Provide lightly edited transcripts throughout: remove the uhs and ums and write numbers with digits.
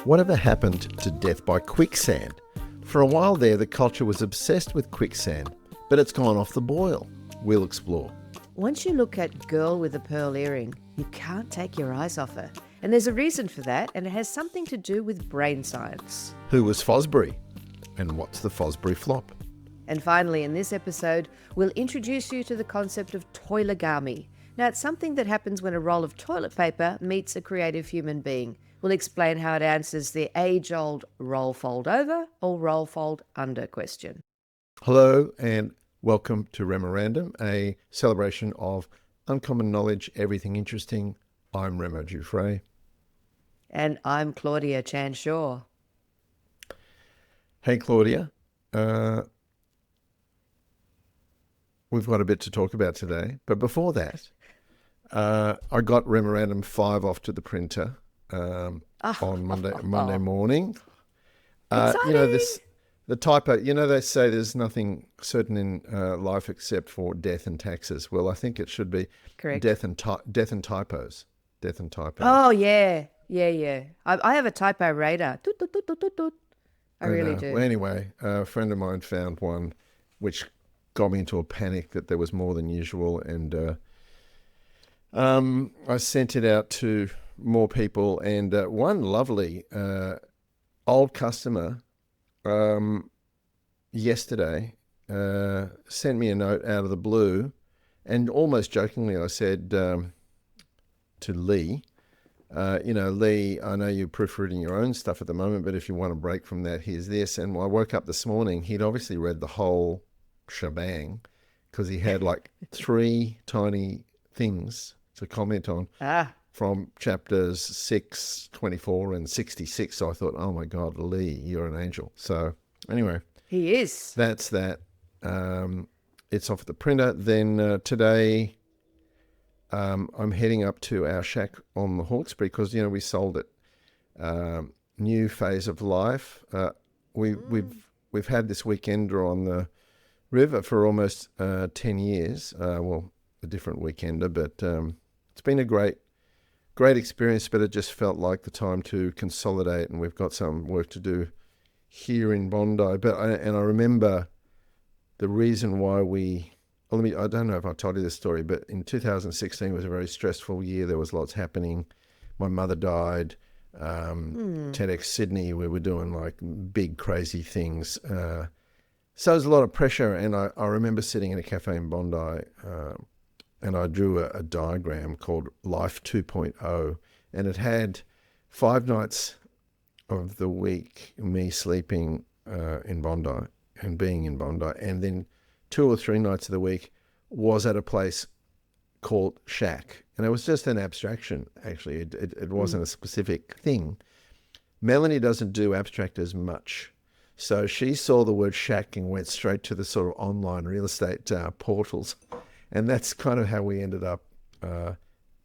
Whatever happened to death by quicksand? For a while there, the culture was obsessed with quicksand, but it's gone off the boil. We'll explore. Once you look at Girl with a Pearl Earring, you can't take your eyes off her. And there's a reason for that, and it has something to do with brain science. Who was Fosbury? And what's the Fosbury Flop? And finally, in this episode, we'll introduce you to the concept of Toilegami. Now, it's something that happens when a roll of toilet paper meets a creative human being. We'll explain how it answers the age-old roll fold over or roll fold under question. Hello and welcome to REMORANDOM, a celebration of uncommon knowledge, everything interesting. I'm Remo Dufresne. And I'm Claudia Chanshaw. Hey Claudia, we've got a bit to talk about today, but before that, I got REMORANDOM 5 off to the printer on Monday morning. The typo, they say there's nothing certain in life except for death and taxes. Well, I think it should be correct. Death and typos. Death and typos. Oh, yeah. I have a typo radar. Toot, toot, toot, toot, toot, toot. I really do. Well, anyway, a friend of mine found one which got me into a panic that there was more than usual, and I sent it out to more people, and one lovely old customer yesterday sent me a note out of the blue, and almost jokingly I said to Lee, Lee, I know you're proofreading your own stuff at the moment, but if you want a break from that, here's this. And when I woke up this morning, he'd obviously read the whole shebang because he had like 3 tiny things to comment on from chapters 6, 24 and 66. So I thought, oh my God, Lee, you're an angel. So anyway. He is. That's that. It's off at the printer. Then today I'm heading up to our shack on the Hawkesbury because, we sold it. New phase of life. We've had this weekender on the river for almost 10 years. A different weekender, but it's been a great experience, but it just felt like the time to consolidate, and we've got some work to do here in Bondi. But I remember the reason why I don't know if I told you this story, but in 2016 was a very stressful year. There was lots happening. My mother died. TEDx Sydney, we were doing like big crazy things. So there's a lot of pressure, and I remember sitting in a cafe in Bondi, and I drew a diagram called Life 2.0, and it had 5 nights of the week me sleeping in Bondi and being in Bondi, and then 2 or 3 nights of the week was at a place called Shack. And it was just an abstraction, actually. It wasn't a specific thing. Melanie doesn't do abstract as much. So she saw the word shack and went straight to the sort of online real estate portals. And that's kind of how we ended up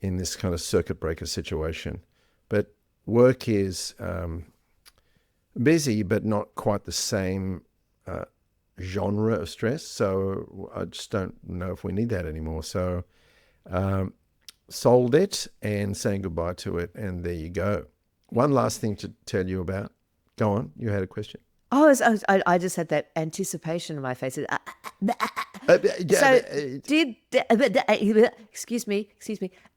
in this kind of circuit breaker situation. But work is busy, but not quite the same genre of stress. So I just don't know if we need that anymore. So sold it and saying goodbye to it. And there you go. One last thing to tell you about. Go on. You had a question. Oh, I just had that anticipation on my face. Excuse me.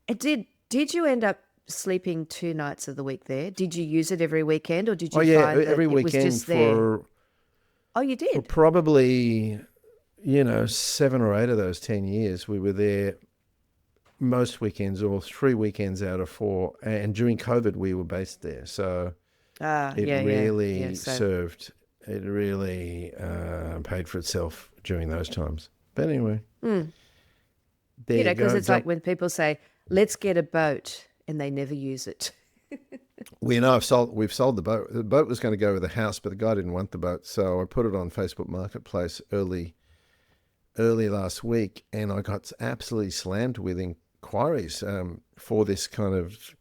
Did you end up sleeping 2 nights of the week there? Did you use it every weekend, or did you find that every it weekend was just there? Oh, you did? For probably, 7 or 8 of those 10 years, we were there most weekends, or 3 weekends out of 4. And during COVID, we were based there. So it really served. It really paid for itself during those times. But anyway, there you go. Because it's like when people say, let's get a boat, and they never use it. We've sold the boat. The boat was going to go with the house, but the guy didn't want the boat. So I put it on Facebook Marketplace early last week, and I got absolutely slammed with inquiries for this kind of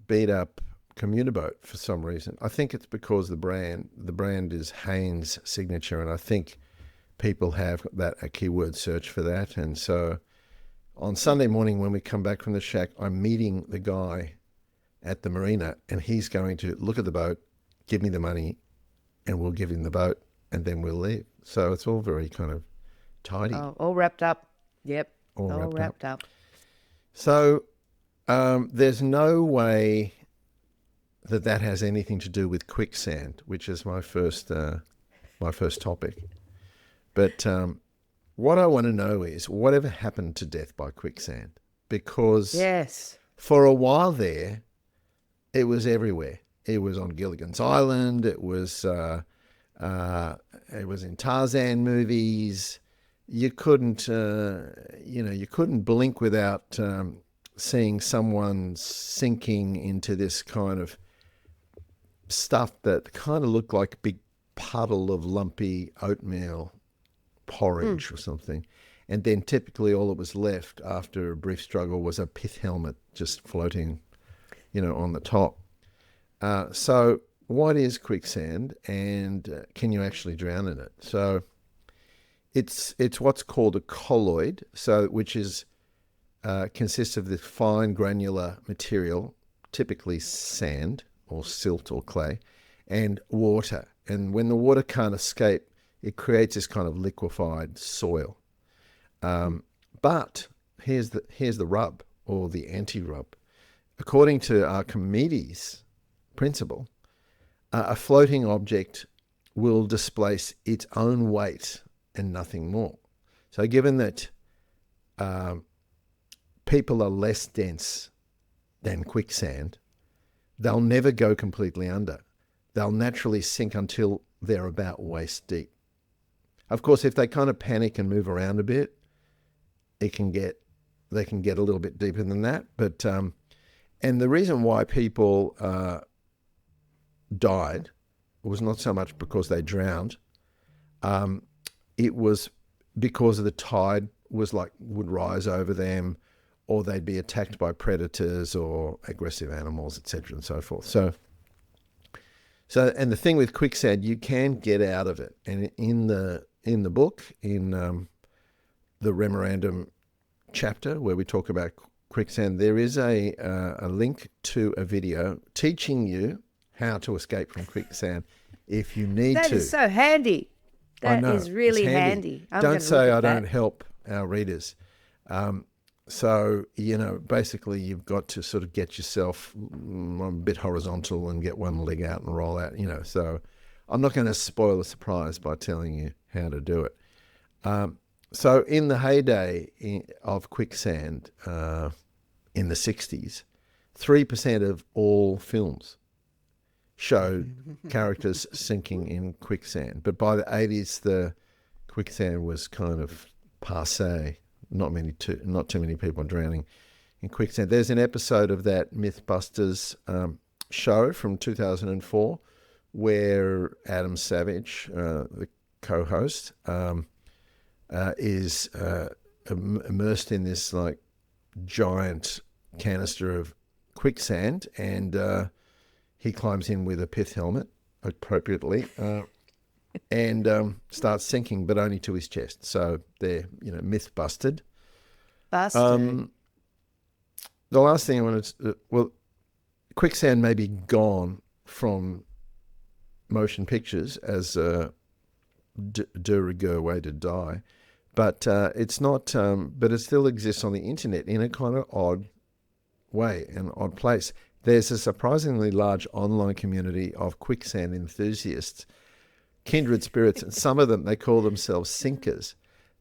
beat up commuter boat for some reason. I think it's because the brand is Haynes Signature, and I think people have a keyword search for that. And so on Sunday morning when we come back from the shack, I'm meeting the guy at the marina, and he's going to look at the boat, give me the money, and we'll give him the boat, and then we'll leave. So it's all very kind of tidy. Oh, all wrapped up. Yep. All All wrapped wrapped up. So there's no way that has anything to do with quicksand, which is my first topic. But what I want to know is whatever happened to death by quicksand, because Yes. for a while there, it was everywhere. It was on Gilligan's Island. It was in Tarzan movies. You couldn't blink without seeing someone sinking into this kind of stuff that kind of looked like a big puddle of lumpy oatmeal porridge or something. And then typically all that was left after a brief struggle was a pith helmet just floating, on the top. So what is quicksand, and can you actually drown in it? So it's what's called a colloid, which is consists of this fine granular material, typically sand or silt or clay, and water. And when the water can't escape, it creates this kind of liquefied soil. But here's the rub, or the anti-rub. According to Archimedes' principle, a floating object will displace its own weight and nothing more. So given that people are less dense than quicksand, they'll never go completely under. They'll naturally sink until they're about waist deep. Of course, if they kind of panic and move around a bit, they can get a little bit deeper than that. But and the reason why people died was not so much because they drowned. It was because of the tide would rise over them, or they'd be attacked by predators or aggressive animals, etc., and so forth. So, and the thing with quicksand, you can get out of it. And in the book, in the REMORANDOM chapter where we talk about quicksand, there is a link to a video teaching you how to escape from quicksand if you need to. That is so handy. That is really handy. Don't say I don't help our readers. So, basically you've got to sort of get yourself a bit horizontal and get one leg out and roll out, So I'm not going to spoil the surprise by telling you how to do it. So in the heyday of quicksand in the 60s, 3% of all films showed characters sinking in quicksand. But by the 80s, the quicksand was kind of passé. Not too many people drowning in quicksand. There's an episode of that Mythbusters show from 2004 where Adam Savage, the co-host, is immersed in this like giant canister of quicksand, and he climbs in with a pith helmet appropriately and starts sinking, but only to his chest. So they're myth busted. Busted. The last thing I wanted to, quicksand may be gone from motion pictures as a de rigueur way to die, but it's not. But it still exists on the internet in a kind of odd way, an odd place. There's a surprisingly large online community of quicksand enthusiasts, kindred spirits, and some of them, they call themselves sinkers.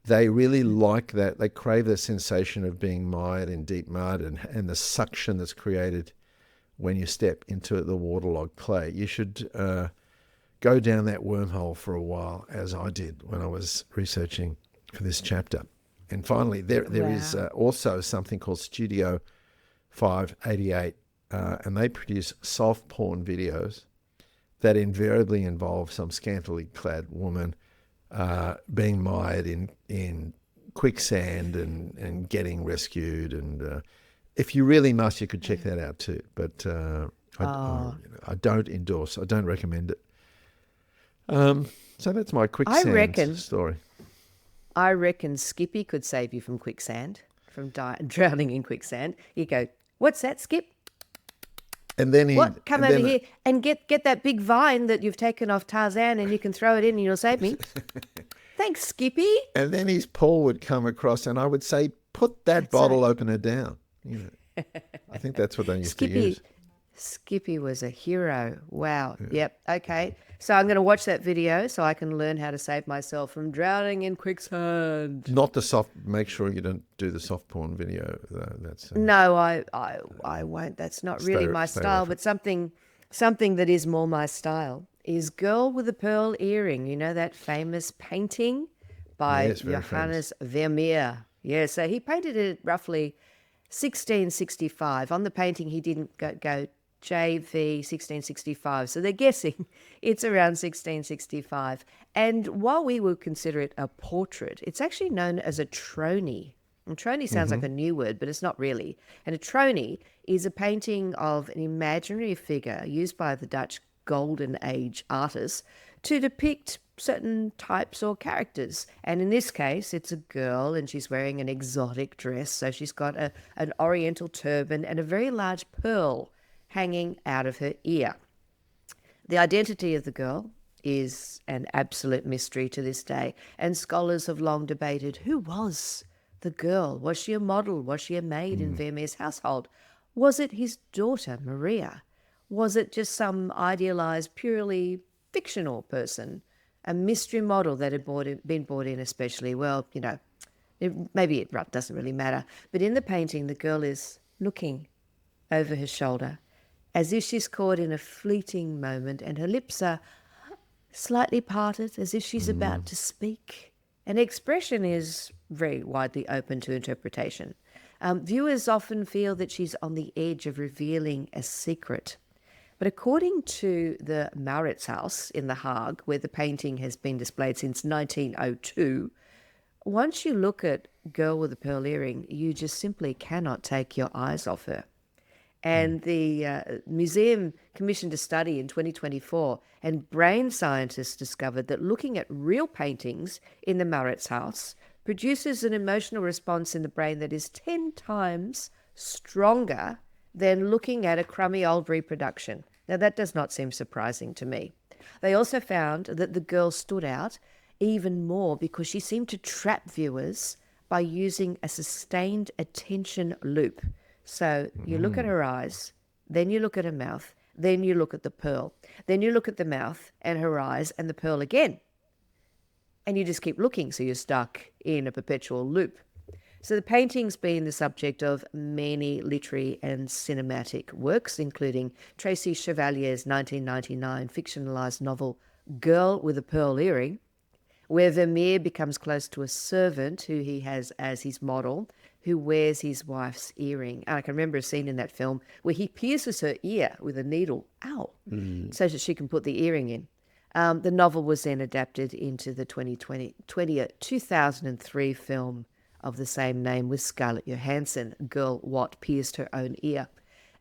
They really like that. They crave the sensation of being mired in deep mud and the suction that's created when you step into the waterlogged clay. You should go down that wormhole for a while, as I did when I was researching for this chapter. And finally, there is also something called Studio 588, and they produce soft porn videos that invariably involve some scantily clad woman being mired in quicksand and getting rescued. And if you really must, you could check that out too. But I don't endorse. I don't recommend it. So that's my quicksand story. I reckon Skippy could save you from quicksand, from drowning in quicksand. You go, "What's that, Skip?" And then he, What? Come and over then here and get that big vine that you've taken off Tarzan, and you can throw it in and you'll save me. Thanks, Skippy. and then his paw would come across, and I would say, "Put that That's right. bottle opener down." You know, I think that's what they used to Skippy. use. Skippy was a hero. Wow. Yep. Okay. So I'm going to watch that video so I can learn how to save myself from drowning in quicksand. Not the soft. Make sure you don't do the soft porn video, though. That's No, I won't. That's not really my stay away style. from. But something that is more my style is Girl with a Pearl Earring. You know that famous painting by Yes, very famous. Johannes Vermeer. Yeah. So he painted it roughly 1665. On the painting, he didn't go JV 1665. So they're guessing it's around 1665. And while we would consider it a portrait, it's actually known as a trony. And trony sounds like a new word, but it's not really. And a trony is a painting of an imaginary figure used by the Dutch Golden Age artists to depict certain types or characters. And in this case, it's a girl and she's wearing an exotic dress. So she's got an oriental turban and a very large pearl hanging out of her ear. The identity of the girl is an absolute mystery to this day, and scholars have long debated who was the girl. Was she a model? Was she a maid in Vermeer's household? Was it his daughter, Maria? Was it just some idealized, purely fictional person, a mystery model that had been brought in especially? Well, maybe it doesn't really matter. But in the painting, the girl is looking over her shoulder as if she's caught in a fleeting moment, and her lips are slightly parted as if she's about to speak. An expression is very widely open to interpretation. Viewers often feel that she's on the edge of revealing a secret. But according to the Mauritshuis in The Hague, where the painting has been displayed since 1902, once you look at Girl with a Pearl Earring, you just simply cannot take your eyes off her. And the museum commissioned a study in 2024, and brain scientists discovered that looking at real paintings in the Mauritshuis produces an emotional response in the brain that is 10 times stronger than looking at a crummy old reproduction. Now, that does not seem surprising to me. They also found that the girl stood out even more because she seemed to trap viewers by using a sustained attention loop. So you look at her eyes, then you look at her mouth, then you look at the pearl, then you look at the mouth and her eyes and the pearl again. And you just keep looking, so you're stuck in a perpetual loop. So the painting's been the subject of many literary and cinematic works, including Tracy Chevalier's 1999 fictionalized novel Girl with a Pearl Earring, where Vermeer becomes close to a servant who he has as his model, who wears his wife's earring. And I can remember a scene in that film where he pierces her ear with a needle, so that she can put the earring in. The novel was then adapted into the 2003 film of the same name with Scarlett Johansson, Girl What Pierced Her Own Ear.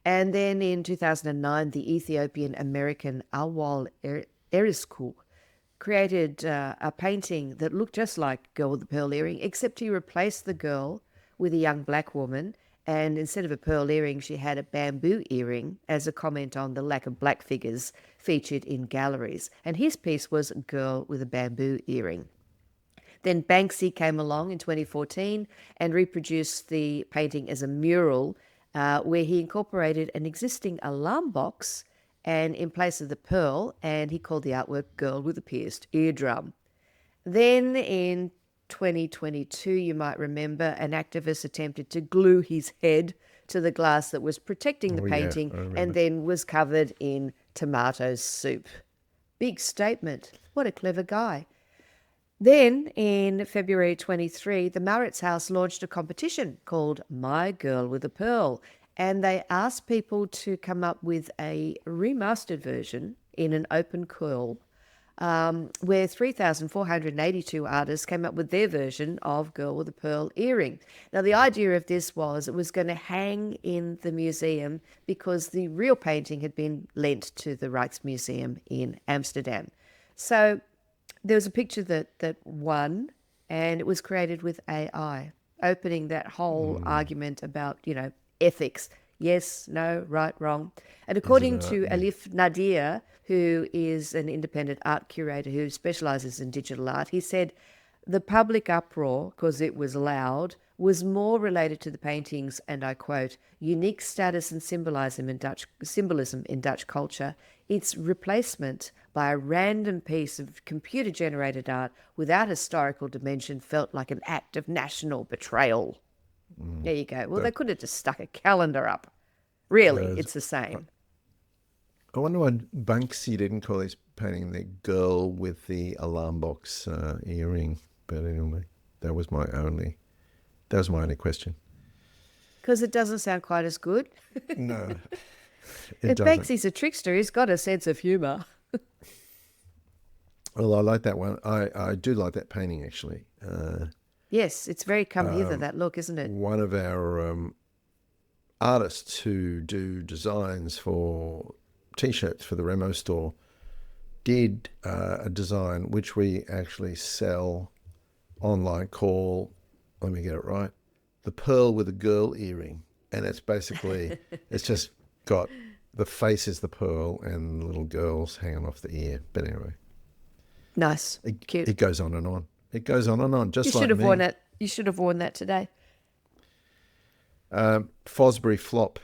And then in 2009, the Ethiopian-American Awal Erisku created a painting that looked just like Girl with the Pearl Earring, except he replaced the girl with a young black woman, and instead of a pearl earring, she had a bamboo earring as a comment on the lack of black figures featured in galleries. And his piece was Girl with a Bamboo Earring. Then Banksy came along in 2014 and reproduced the painting as a mural where he incorporated an existing alarm box and in place of the pearl, and he called the artwork Girl with a Pierced Eardrum. Then in 2022, you might remember, an activist attempted to glue his head to the glass that was protecting the painting and then was covered in tomato soup. Big statement. What a clever guy. Then in February 23, the Mauritshuis launched a competition called My Girl with a Pearl, and they asked people to come up with a remastered version in an open call where 3,482 artists came up with their version of Girl with a Pearl Earring. Now, the idea of this was it was going to hang in the museum because the real painting had been lent to the Rijksmuseum in Amsterdam. So there was a picture that won, and it was created with AI, opening that whole argument about, ethics. Yes, no, right, wrong. And Is it according art? to Yeah. Alif Nadir, who is an independent art curator who specializes in digital art, he said the public uproar, because it was loud, was more related to the painting's, and I quote, unique status and symbolism in Dutch culture, its replacement by a random piece of computer generated art without historical dimension felt like an act of national betrayal. Mm. There you go. Well, they That, could have just stuck a calendar up. Really, uh, it's the same. I wonder why Banksy didn't call his painting the girl with the alarm box earring. But anyway, that was my only that was my only question. Because it doesn't sound quite as good. No, it If doesn't. Banksy's a trickster, he's got a sense of humour. Well, I like that one. I do like that painting actually. Yes, it's very come hither, that look, isn't it? One of our artists who do designs for T-shirts for the Remo store did a design which we actually sell online called, let me get it right, the pearl with a girl earring. And it's basically, it's just got the face is the pearl and the little girls hanging off the ear. But anyway, Nice. it, Cute. it goes on and on. It goes on and on, You just should like have worn me. that. You should have worn that today. Fosbury Flop.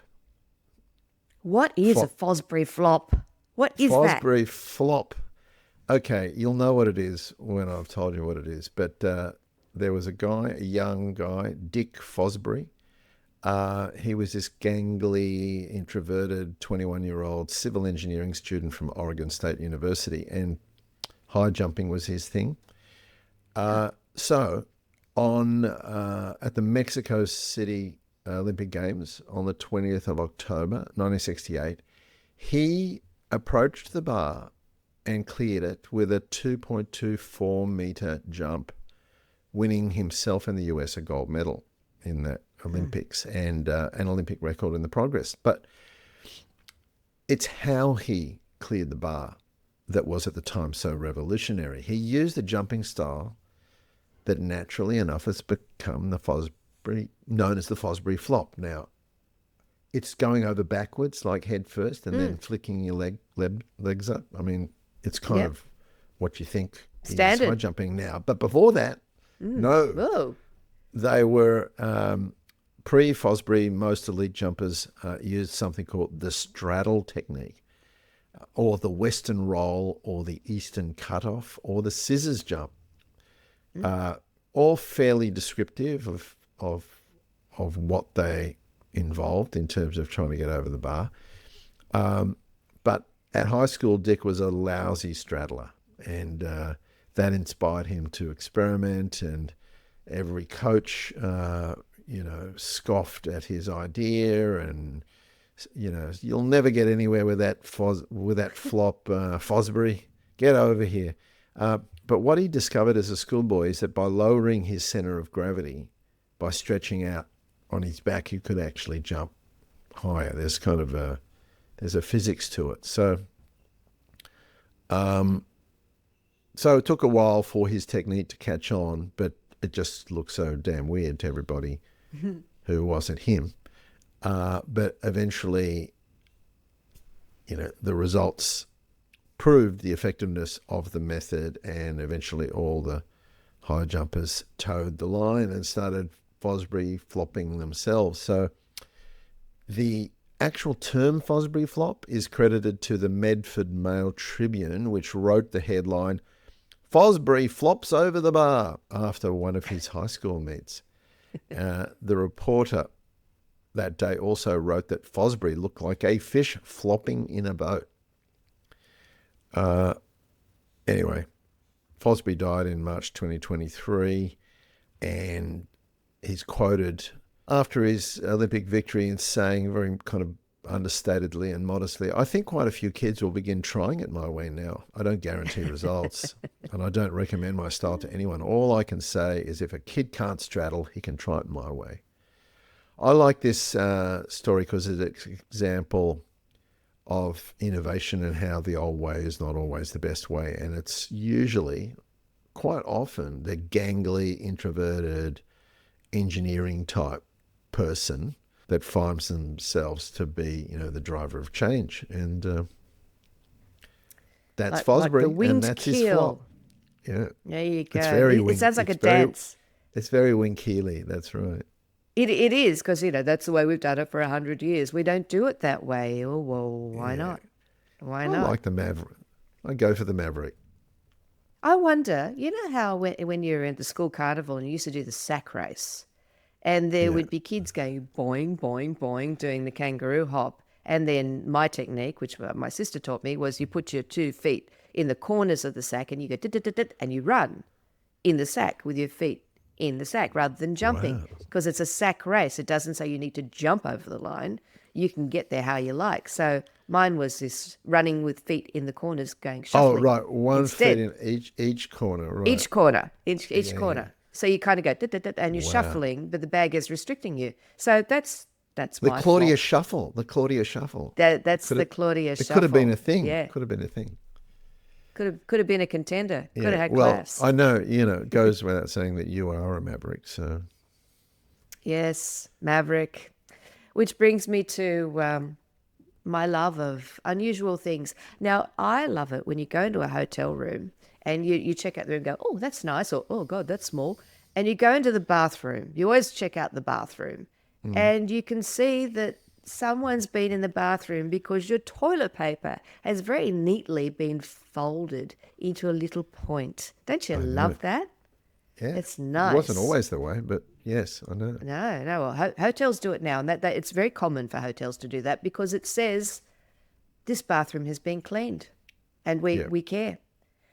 What is a Fo- Fosbury flop? What is that? Fosbury Flop. Okay, you'll know what it is when I've told you what it is. But there was a guy, a young guy, Dick Fosbury. He was this gangly, introverted 21-year-old civil engineering student from Oregon State University, and high jumping was his thing. So, on at the Mexico City Olympic Games on the 20th of October, 1968, he approached the bar and cleared it with a 2.24-meter jump, winning himself and the US a gold medal in that Olympics and an Olympic record in the progress. But it's how he cleared the bar that was at the time so revolutionary. He used a jumping style that naturally enough has become the Fosbury, known as the Fosbury Flop. Now, it's going over backwards, like head first, and then flicking your legs up. I mean, it's kind Yep. of what you think is high Standard. jumping now. But before that, no, Whoa. they were pre-Fosbury. Most elite jumpers used something called the straddle technique, or the Western roll, or the Eastern cutoff, or the scissors jump. All fairly descriptive of what they involved in terms of trying to get over the bar. But at high school, Dick was a lousy straddler, and that inspired him to experiment. And every coach, scoffed at his idea, and you'll never get anywhere with that flop, Fosbury. Get over here. But what he discovered as a schoolboy is that by lowering his center of gravity, by stretching out on his back, you could actually jump higher. There's a physics to it. So it took a while for his technique to catch on, but it just looked so damn weird to everybody who wasn't him. But eventually, the results proved the effectiveness of the method, and eventually all the high jumpers towed the line and started Fosbury flopping themselves. So the actual term Fosbury Flop is credited to the Medford Mail Tribune, which wrote the headline, "Fosbury flops over the bar," after one of his high school mates. The reporter that day also wrote that Fosbury looked like a fish flopping in a boat. Anyway, Fosbury died in March 2023, and he's quoted after his Olympic victory in saying, very kind of understatedly and modestly, "I think quite a few kids will begin trying it my way now. I don't guarantee results, and I don't recommend my style to anyone. All I can say is if a kid can't straddle, he can try it my way." I like this story because it's an example of innovation and how the old way is not always the best way. And it's usually, quite often, the gangly, introverted, engineering type person that finds themselves to be, the driver of change. And that's Like the Fosbury, and winged that's his flop. keel. Yeah, There you go. it's very It sounds like a very, dance. it's very Winkeely. That's right. It is, because, that's the way we've done it for 100 years. We don't do it that way. Oh, well, why Yeah, not? Why I not? like the Maverick. I go for the Maverick. I wonder, how when you were in the school carnival and you used to do the sack race, and there Yeah. would be kids going boing, boing, boing, doing the kangaroo hop. And then my technique, which my sister taught me, was you put your 2 feet in the corners of the sack and you go, dit, and you run in the sack with your feet in the sack rather than jumping, Wow. because it's a sack race. It doesn't say you need to jump over the line. You can get there how you like. So mine was this running with feet in the corners, going Oh, shuffling right. 1 foot instead. in each corner. Right. Each corner, each Yeah. Yeah. corner. So you kind of go, and you're Wow. shuffling, but the bag is restricting you. So that's The my Claudia flop. Shuffle. The Claudia Shuffle. That's Could the it? Claudia It could have been shuffle. a thing. Yeah, Could have been a thing. could have been a contender. Could Yeah. have had Well, class. I know. It goes without saying that you are a Maverick. So Yes, Maverick. Which brings me to my love of unusual things. Now, I love it when you go into a hotel room and you check out the room and go, oh, that's nice, or oh, God, that's small. And you go into the bathroom. You always check out the bathroom. And you can see that someone's been in the bathroom because your toilet paper has very neatly been folded into a little point. Don't you I know. love that? Yeah. It's It wasn't nice. always the way, but yes, I know. No, no. Well, hotels do it now, and that it's very common for hotels to do that because it says this bathroom has been cleaned, and we Yeah. we care.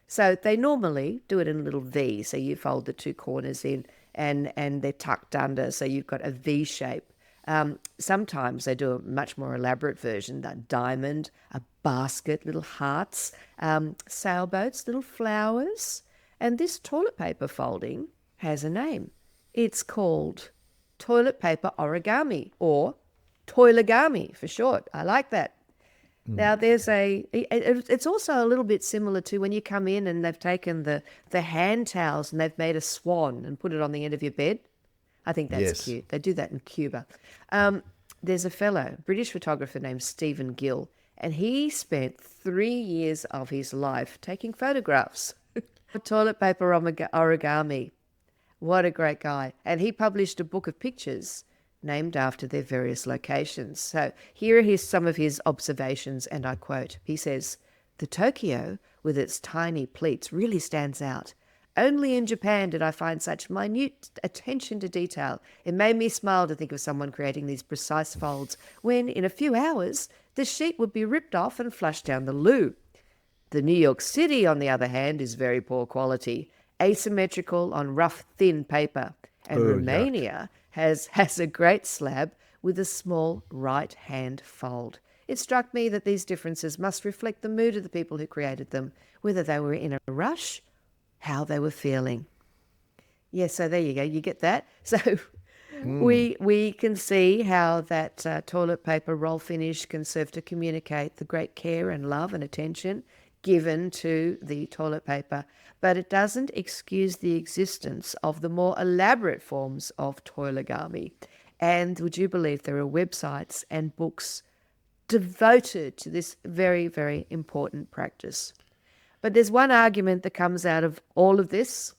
So they normally do it in a little V. So you fold the two corners in, and they're tucked under, so you've got a V shape. Sometimes they do a much more elaborate version: that diamond, a basket, little hearts, sailboats, little flowers, and this toilet paper folding has a name. It's called toilet paper origami, or Toilegami for short. I like that. Now, it's also a little bit similar to when you come in and they've taken the hand towels and they've made a swan and put it on the end of your bed. I think that's Yes. cute. They do that in Cuba. There's a fellow, British photographer named Stephen Gill, and he spent 3 years of his life taking photographs of toilet paper origami. What a great guy. And he published a book of pictures named after their various locations. So here are some of his observations, and I quote. He says, "The Tokyo, with its tiny pleats, really stands out. Only in Japan did I find such minute attention to detail. It made me smile to think of someone creating these precise folds when, in a few hours, the sheet would be ripped off and flushed down the loo. The New York City, on the other hand, is very poor quality, asymmetrical on rough, thin paper. And Oh, yuck. Romania has a great slab with a small right-hand fold. It struck me that these differences must reflect the mood of the people who created them, whether they were in a rush, how they were feeling." Yeah, so there you go. You get that? So we can see how that toilet paper roll finish can serve to communicate the great care and love and attention given to the toilet paper, but it doesn't excuse the existence of the more elaborate forms of toilegami. And would you believe there are websites and books devoted to this very, very important practice? But there's one argument that comes out of all of this,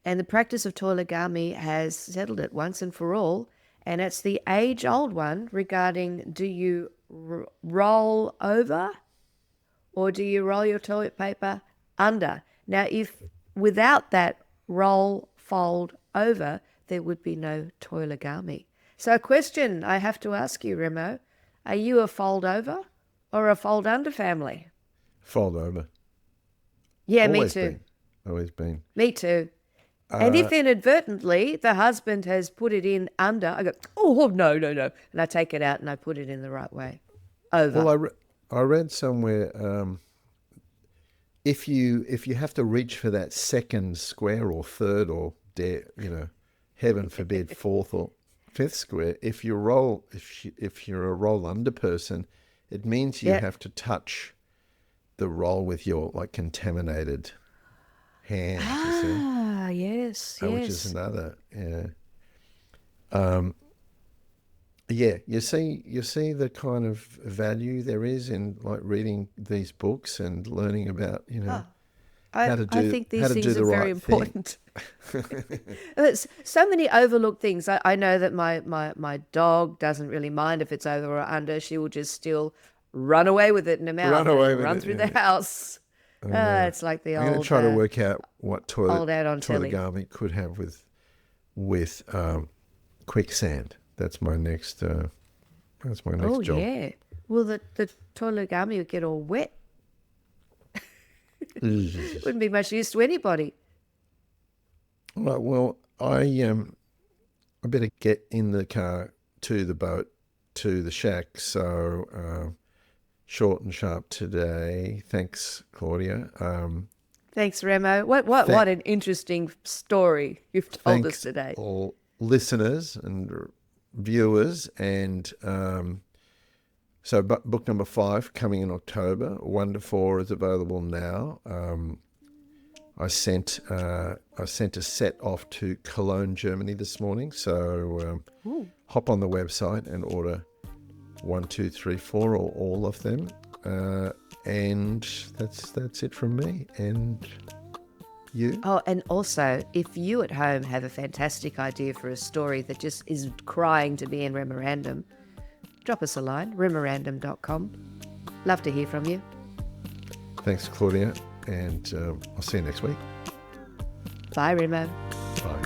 and the practice of toilegami has settled it once and for all, and it's the age-old one regarding, do you roll over or do you roll your toilet paper under? Now, if without that roll, fold over, there would be no toilegami. So a question I have to ask you, Remo, are you a fold over or a fold under family? Fold over. Yeah, me Always too. been. Always been. Me too. And if inadvertently the husband has put it in under, I go, oh, no, no, no. And I take it out and I put it in the right way. Over. Well, I read somewhere if you have to reach for that second square or third or heaven forbid fourth or fifth square, if you're a roll under person, it means you Yeah. have to touch the roll with your contaminated hands. You see, Yes, which is yes. another. Yeah. Yeah, you see the kind of value there is in like reading these books and learning about, Oh, how to I do think how these to do things are the very right thing. important. There's so many overlooked things. I know that my dog doesn't really mind if it's over or under. She will just still run away with it in her Run mouth away and with run it. through the Yeah. house. I know. It's like the I'm going to try to work out what old ad on telly. Toilegami could have with quicksand. That's my next Oh job. yeah. Well, the Toilegami would get all wet. Wouldn't be much use to anybody. Right, well, I better get in the car to the boat to the shack. So short and sharp today. Thanks, Claudia. Thanks, Remo. What Th- an interesting story you've told us thanks today. all listeners and viewers. And so book number 5 coming in October. 1 to 4 is available now. I sent a set off to Cologne, Germany this morning. So Ooh. hop on the website and order 1, 2, 3, 4, or all of them. And that's it from me. And you? Oh, and also, if you at home have a fantastic idea for a story that just is crying to be in Memorandum, drop us a line, remorandum.com. Love to hear from you. Thanks, Claudia. And I'll see you next week. Bye, Remo. Bye.